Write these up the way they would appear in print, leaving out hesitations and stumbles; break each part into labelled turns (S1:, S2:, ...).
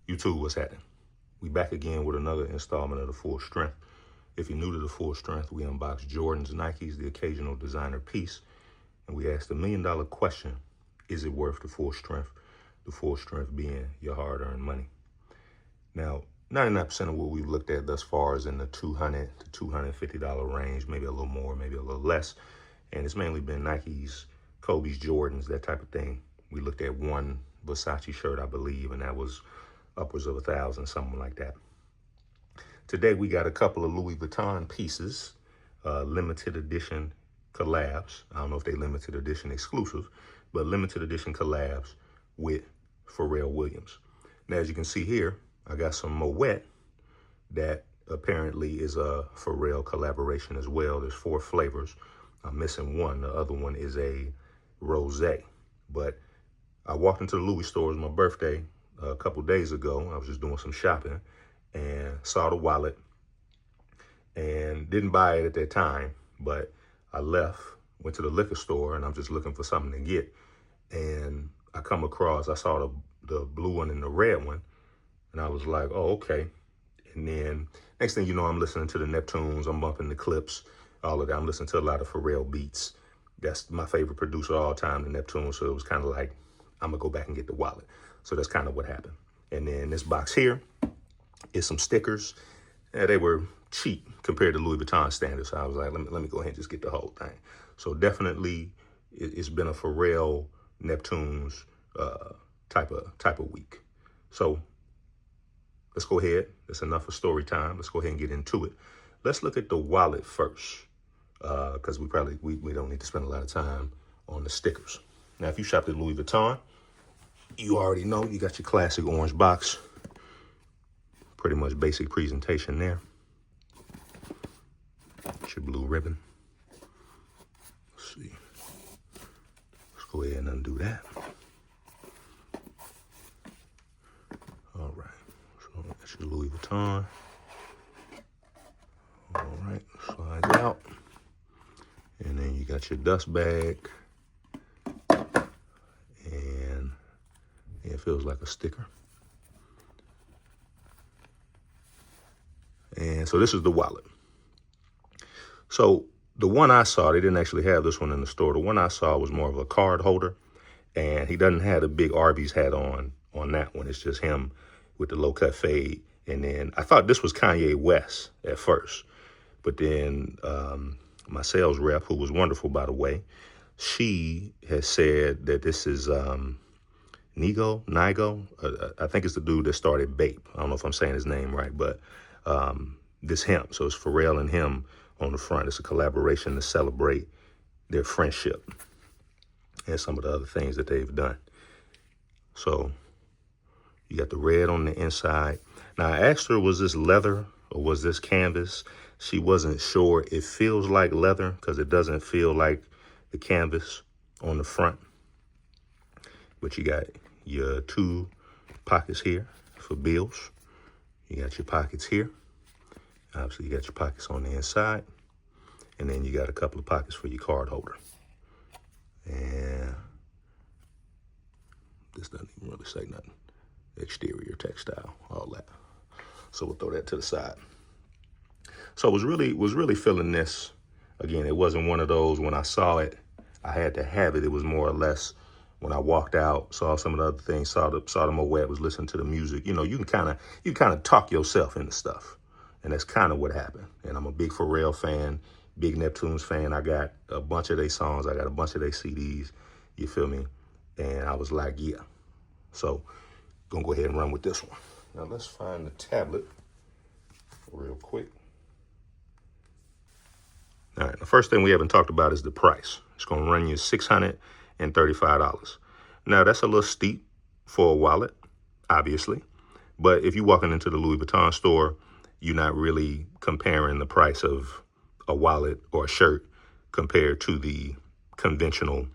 S1: YouTube, what's happening? We back again with another installment of the Full Strength. If you're new to the Full Strength, we unbox Jordans, Nikes, the occasional designer piece, and we ask the $1,000,000 question: is it worth the full strength? The full strength being your hard-earned money. Now, 99% of what we've looked at thus far is in the $200 to $250 range, maybe a little more, maybe a little less, and it's mainly been Nikes, Kobe's, Jordans, that type of thing. We looked at one Versace shirt, I believe, and that was upwards of 1,000, something like that. Today we got a couple of Louis Vuitton pieces, limited edition collabs. I don't know if they limited edition exclusive, but limited edition collabs with Pharrell Williams. Now, as you can see here, I got some Moet that apparently is a Pharrell collaboration as well. There's 4 flavors. I'm missing one. The other one is a rosé. But I walked into the Louis store. It was my birthday a couple days ago. I was just doing some shopping and saw the wallet and didn't buy it at that time, but I left, went to the liquor store, and I'm just looking for something to get. And I saw the blue one and the red one, and I was like, oh, okay. And then next thing you know, I'm listening to the Neptunes, I'm bumping the Clips, all of that. I'm listening to a lot of Pharrell beats. That's my favorite producer of all time, the Neptunes. So it was kind of like, I'm gonna go back and get the wallet. So that's kind of what happened. And then this box here is some stickers. Yeah, they were cheap compared to Louis Vuitton standards. So I was like, let me go ahead and just get the whole thing. So definitely it's been a Pharrell Neptunes type of week. So let's go ahead. That's enough for story time. Let's go ahead and get into it. Let's look at the wallet first, because we don't need to spend a lot of time on the stickers. Now, if you shopped at Louis Vuitton, you already know you got your classic orange box. Pretty much basic presentation there. Got your blue ribbon. Let's see. Let's go ahead and undo that. All right. So that's your Louis Vuitton. All right. Slides out. And then you got your dust bag. And it feels like a sticker. And so this is the wallet. So the one I saw, they didn't actually have this one in the store. The one I saw was more of a card holder, and he doesn't have a big Arby's hat on that one. It's just him with the low cut fade. And then I thought this was Kanye West at first, but then my sales rep, who was wonderful, by the way, she has said that this is Nigo. I think it's the dude that started Bape. I don't know if I'm saying his name right, but this him. So it's Pharrell and him on the front. It's a collaboration to celebrate their friendship and some of the other things that they've done. So you got the red on the inside. Now, I asked her, was this leather or was this canvas? She wasn't sure. It feels like leather because it doesn't feel like the canvas on the front. But you got your 2 pockets here for bills. You got your pockets here. Obviously, you got your pockets on the inside. And then you got a couple of pockets for your card holder. And this doesn't even really say nothing. Exterior, textile, all that. So we'll throw that to the side. So I was really feeling this. Again, it wasn't one of those when I saw it, I had to have it. It was more or less when I walked out, saw some of the other things, saw the Moet, was listening to the music. You know, you can kind of talk yourself into stuff. And that's kind of what happened. And I'm a big Pharrell fan, big Neptunes fan. I got a bunch of their songs. I got a bunch of their CDs. You feel me? And I was like, yeah. So gonna go ahead and run with this one. Now let's find the tablet real quick. All right, the first thing we haven't talked about is the price. It's gonna run you $635. Now that's a little steep for a wallet, obviously. But if you're walking into the Louis Vuitton store, you're not really comparing the price of a wallet or a shirt compared to the conventional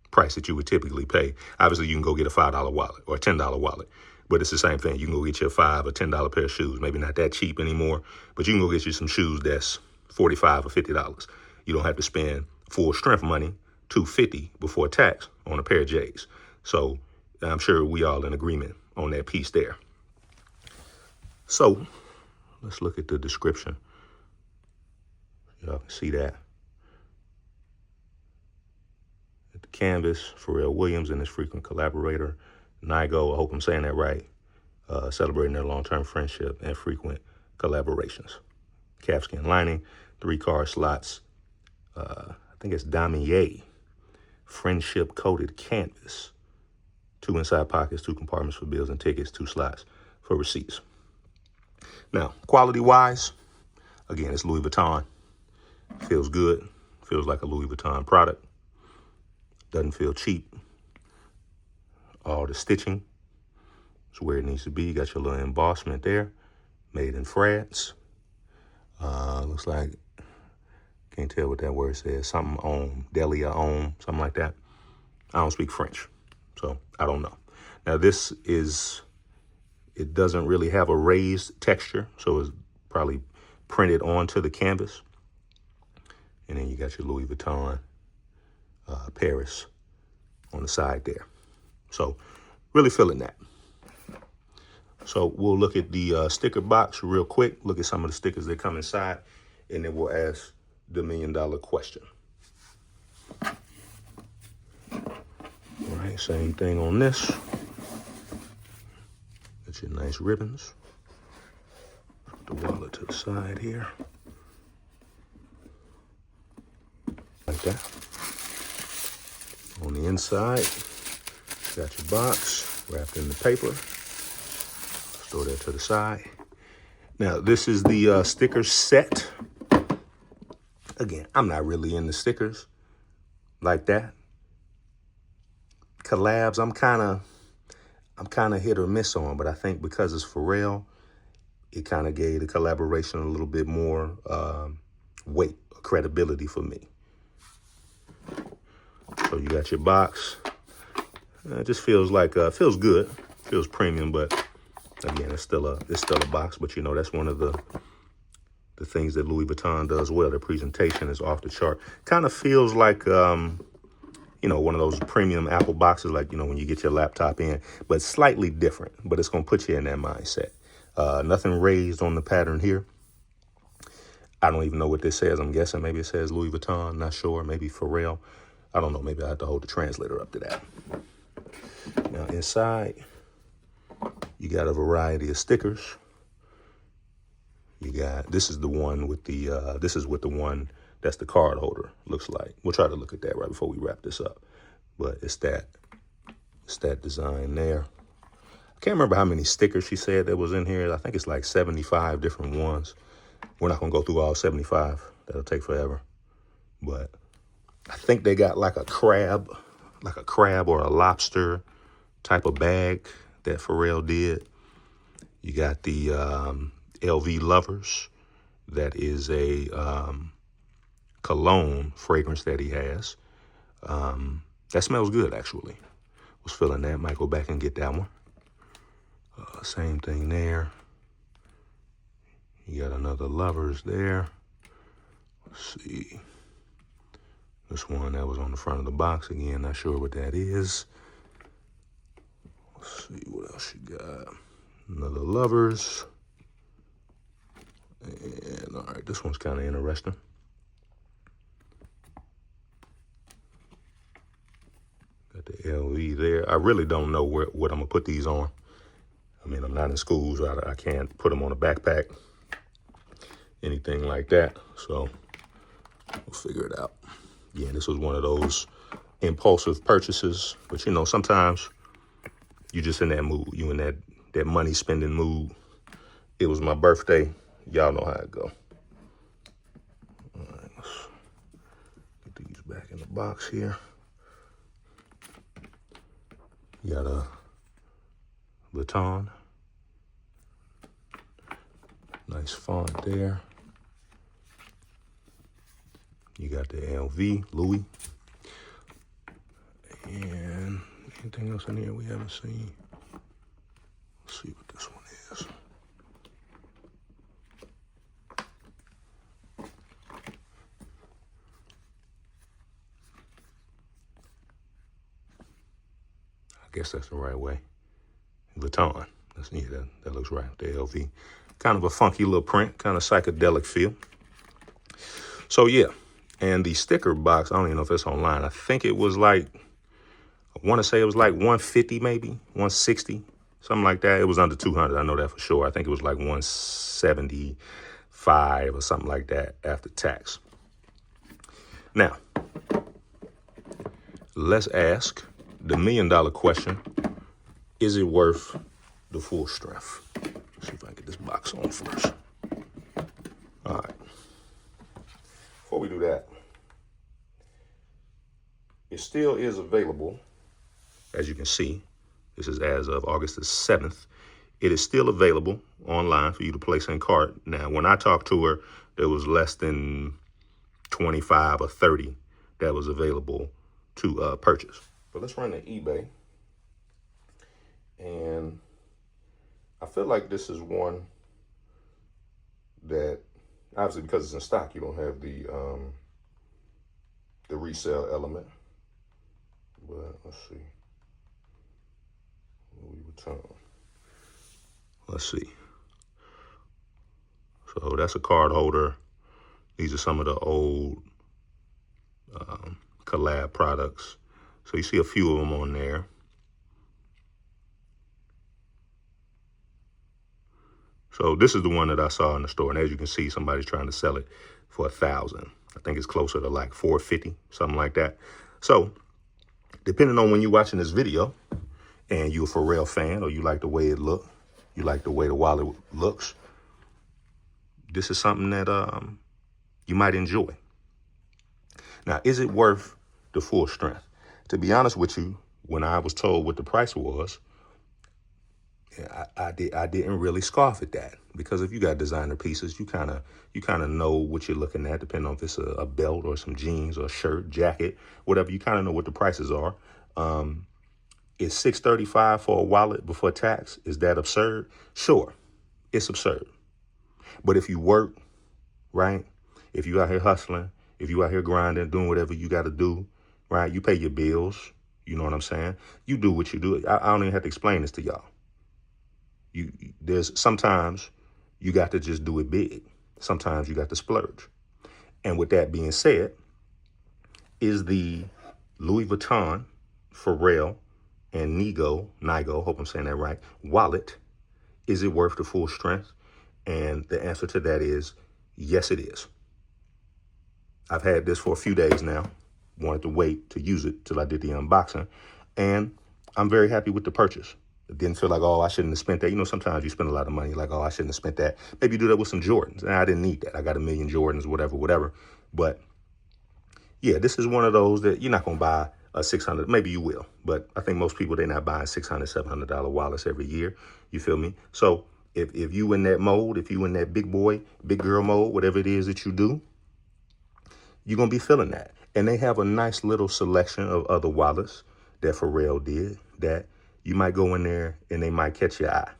S1: price that you would typically pay. Obviously, you can go get a $5 wallet or a $10 wallet. But it's the same thing. You can go get your $5 or $10 pair of shoes. Maybe not that cheap anymore, but you can go get you some shoes that's $45 or $50. You don't have to spend full strength money, $250 before tax on a pair of J's. So I'm sure we all in agreement on that piece there. So let's look at the description. Y'all can see that. At the canvas, Pharrell Williams and his frequent collaborator, Nigo, I hope I'm saying that right, celebrating their long-term friendship and frequent collaborations. Calfskin lining, 3-card slots. I think it's damier, friendship-coated canvas. 2 inside pockets, 2 compartments for bills and tickets, 2 slots for receipts. Now, quality-wise, again, it's Louis Vuitton. Feels good. Feels like a Louis Vuitton product. Doesn't feel cheap. All the stitching is where it needs to be. You got your little embossment there. Made in France. Looks like, can't tell what that word says. Something on, Delia on, something like that. I don't speak French, so I don't know. Now this is, it doesn't really have a raised texture, so it's probably printed onto the canvas. And then you got your Louis Vuitton Paris on the side there. So really feeling that. So we'll look at the sticker box real quick, look at some of the stickers that come inside, and then we'll ask the $1 million question. All right, same thing on this. Got your nice ribbons. Put the wallet to the side here. Like that. On the inside, got your box wrapped in the paper. Throw that to the side. Now, this is the sticker set. Again, I'm not really into stickers like that. Collabs, I'm kind of hit or miss on, but I think because it's Pharrell, it kind of gave the collaboration a little bit more weight, credibility for me. So you got your box. It just feels like feels good, feels premium, but again, it's still a box. But you know, that's one of the things that Louis Vuitton does well. Their presentation is off the chart. Kind of feels like you know, one of those premium Apple boxes, like, you know, when you get your laptop in, but slightly different. But it's gonna put you in that mindset. Nothing raised on the pattern here. I don't even know what this says. I'm guessing maybe it says Louis Vuitton. Not sure. Maybe Pharrell. I don't know. Maybe I have to hold the translator up to that. Now inside, you got a variety of stickers. You got, this is the one with the, this is what the one that's the card holder looks like. We'll try to look at that right before we wrap this up. But it's that design there. I can't remember how many stickers she said that was in here. I think it's like 75 different ones. We're not gonna go through all 75. That'll take forever. But I think they got like a crab or a lobster type of bag that Pharrell did. You got the LV Lovers. That is a cologne fragrance that he has. That smells good, actually. Was feeling that. Might go back and get that one. Same thing there. You got another Lovers there. Let's see. This one that was on the front of the box. Again, not sure what that is. Let's see what else you got. Another Lovers. And all right, this one's kind of interesting. Got the LV there. I really don't know what I'm gonna put these on. I mean, I'm not in school, so I can't put them on a backpack, anything like that. So we'll figure it out. Yeah, this was one of those impulsive purchases, but you know, sometimes you just in that mood. You in that money spending mood. It was my birthday. Y'all know how it go. All right, let's get these back in the box here. You got a Vuitton. Nice font there. You got the LV, Louis. And anything else in here we haven't seen? see what this one is. I guess that's the right way. Vuitton. That looks right. The LV. Kind of a funky little print, kind of psychedelic feel. So yeah, and the sticker box, I don't even know if it's online. I think it was like, I want to say it was like 150 maybe, 160, something like that. It was under 200, I know that for sure. I think it was like 175 or something like that after tax. Now, let's ask the $1 million question. Is it worth the full strength? Let's see if I can get this box on first. All right. Before we do that, it still is available. As you can see, this is as of August the 7th. It is still available online for you to place in cart. Now, when I talked to her, there was less than 25 or 30 that was available to purchase. But let's run to eBay. And I feel like this is one that, obviously because it's in stock, you don't have the resale element. But let's see. Louis Vuitton. Let's see. So that's a card holder. These are some of the old collab products. So you see a few of them on there. So this is the one that I saw in the store. And as you can see, somebody's trying to sell it for $1,000. I think it's closer to like $450, something like that. So depending on when you're watching this video and you're a Pharrell fan or you like the way it looks, you like the way the wallet looks, this is something that you might enjoy. Now, is it worth the full strength? To be honest with you, when I was told what the price was, I didn't really scoff at that, because if you got designer pieces, you kind of know what you're looking at, depending on if it's a belt or some jeans or a shirt, jacket, whatever. You kind of know what the prices are. Is $635 for a wallet before tax? Is that absurd? Sure, it's absurd. But if you work, right? If you out here hustling, if you out here grinding, doing whatever you got to do, right? You pay your bills. You know what I'm saying? You do what you do. I don't even have to explain this to y'all. There's sometimes you got to just do it big. Sometimes you got to splurge. And with that being said, is the Louis Vuitton, Pharrell, and Nigo, hope I'm saying that right, wallet, is it worth the full strength? And the answer to that is yes, it is. I've had this for a few days now. Wanted to wait to use it till I did the unboxing. And I'm very happy with the purchase. It didn't feel like, oh, I shouldn't have spent that. You know, sometimes you spend a lot of money, like, oh, I shouldn't have spent that. Maybe you do that with some Jordans. And I didn't need that. I got 1 million Jordans, whatever. But yeah, this is one of those that you're not going to buy a $600. Maybe you will. But I think most people, they're not buying $600, $700 wallets every year. You feel me? So if you in that mode, if you in that big boy, big girl mode, whatever it is that you do, you're going to be feeling that. And they have a nice little selection of other wallets that Pharrell did that you might go in there and they might catch your eye.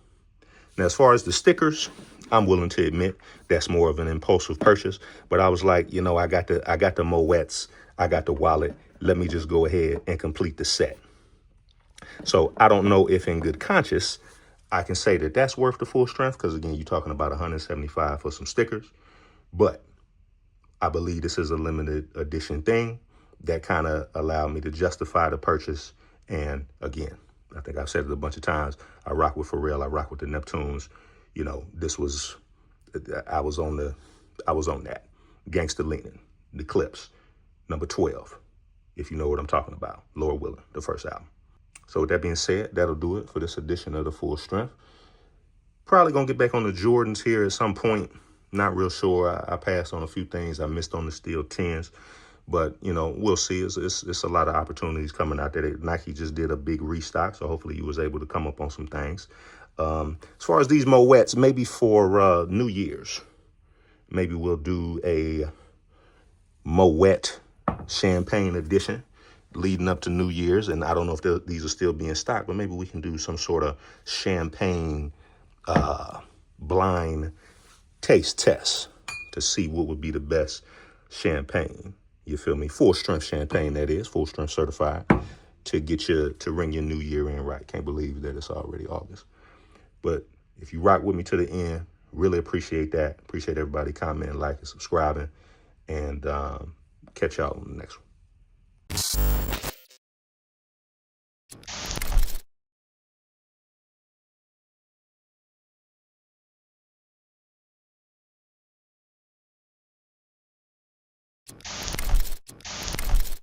S1: Now, as far as the stickers, I'm willing to admit that's more of an impulsive purchase. But I was like, you know, I got the Moettes, I got the wallet. Let me just go ahead and complete the set. So I don't know if in good conscience I can say that that's worth the full strength, because again, you're talking about $175 for some stickers. But I believe this is a limited edition thing that kind of allowed me to justify the purchase. And again, I think I've said it a bunch of times, I rock with Pharrell, I rock with the Neptunes. You know, I was on that. Gangsta Leanin', the Clips, number 12, if you know what I'm talking about. Lord willing, the first album. So with that being said, that'll do it for this edition of the Full Strength. Probably gonna get back on the Jordans here at some point. Not real sure. I passed on a few things. I missed on the steel 10s. But, you know, we'll see. It's a lot of opportunities coming out there. Nike just did a big restock, so hopefully you was able to come up on some things. As far as these Moettes, maybe for New Year's, maybe we'll do a Moet champagne edition. leading up to New Year's, and I don't know if these are still being stocked, but maybe we can do some sort of champagne blind taste test to see what would be the best champagne. You feel me? Full strength champagne, that is, full strength certified, to get you to ring your new year in right. Can't believe that it's already August. But if you rock with me to the end, really appreciate that. Appreciate everybody commenting, liking, subscribing, and catch y'all on the next one.